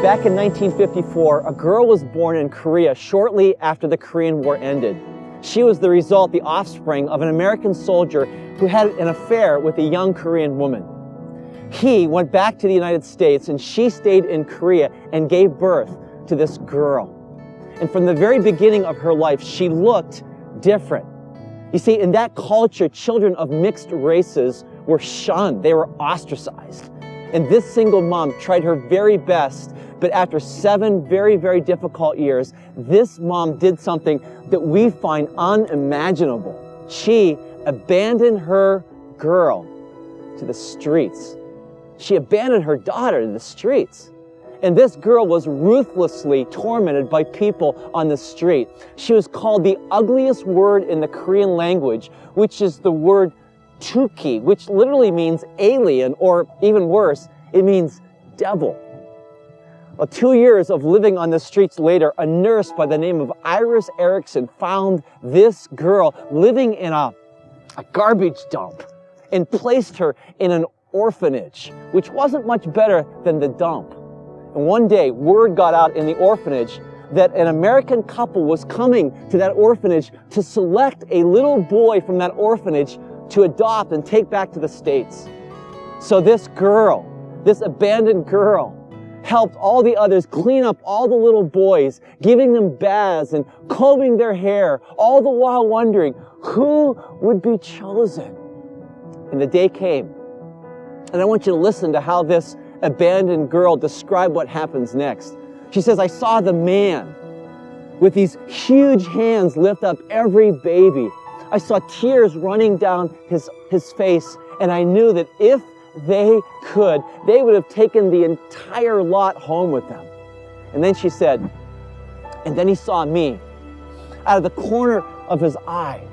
Back in 1954, a girl was born in Korea shortly after the Korean War ended. She was the offspring of an American soldier who had an affair with a young Korean woman. He went back to the United States and she stayed in Korea and gave birth to this girl. And from the very beginning of her life, she looked different. You see, in that culture, children of mixed races were shunned. They were ostracized. And this single mom tried her very best, but after 7 very, very difficult years, this mom did something that we find unimaginable. She abandoned her girl to the streets. She abandoned her daughter to the streets. And this girl was ruthlessly tormented by people on the street. She was called the ugliest word in the Korean language, which is the word tuki, which literally means alien, or even worse, it means devil. Well, 2 years of living on the streets later, a nurse by the name of Iris Erickson found this girl living in a garbage dump and placed her in an orphanage, which wasn't much better than the dump. And one day, word got out in the orphanage that an American couple was coming to that orphanage to select a little boy from that orphanage to adopt and take back to the States. So this girl, this abandoned girl, helped all the others clean up all the little boys, giving them baths and combing their hair, all the while wondering who would be chosen. And the day came. And I want you to listen to how this abandoned girl described what happens next. She says, I saw the man with these huge hands lift up every baby. I saw tears running down his face, and I knew that if they could, they would have taken the entire lot home with them. And then she said, and then he saw me out of the corner of his eye.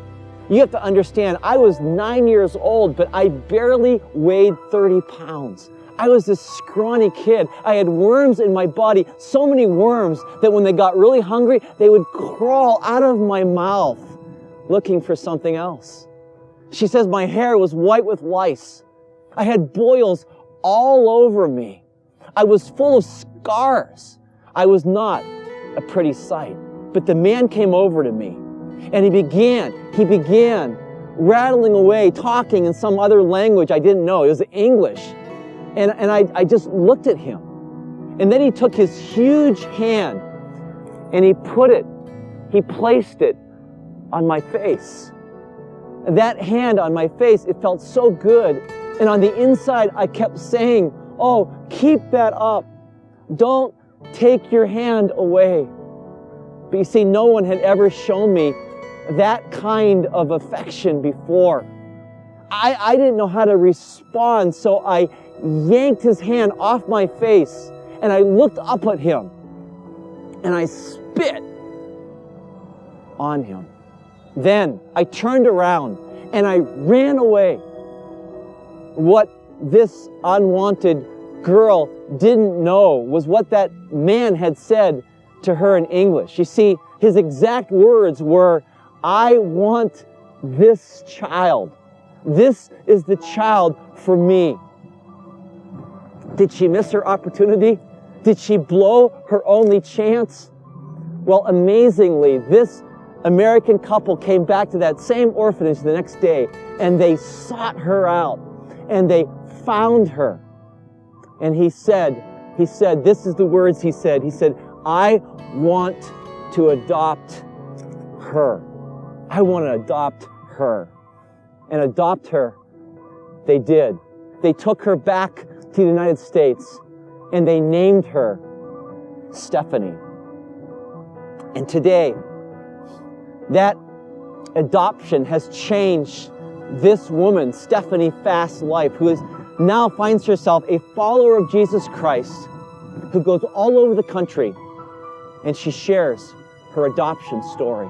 You have to understand, I was 9 years old, but I barely weighed 30 pounds. I was this scrawny kid. I had worms in my body, so many worms that when they got really hungry, they would crawl out of my mouth looking for something else. She says my hair was white with lice. I had boils all over me. I was full of scars. I was not a pretty sight. But the man came over to me and he began rattling away, talking in some other language I didn't know. It was English. And I just looked at him. And then he took his huge hand and he placed it on my face. That hand on my face, it felt so good. And on the inside, I kept saying, oh, keep that up. Don't take your hand away. But you see, no one had ever shown me that kind of affection before. I didn't know how to respond, so I yanked his hand off my face and I looked up at him and I spit on him. Then I turned around and I ran away. What this unwanted girl didn't know was what that man had said to her in English. You see, his exact words were, I want this child. This is the child for me. Did she miss her opportunity? Did she blow her only chance? Well, amazingly, this American couple came back to that same orphanage the next day and they sought her out and they found her. And he said, this is the words he said, I want to adopt her. I want to adopt her. And adopt her, they did. They took her back to the United States and they named her Stephanie. And today, that adoption has changed this woman, Stephanie Fast's life, who now finds herself a follower of Jesus Christ, who goes all over the country and she shares her adoption story.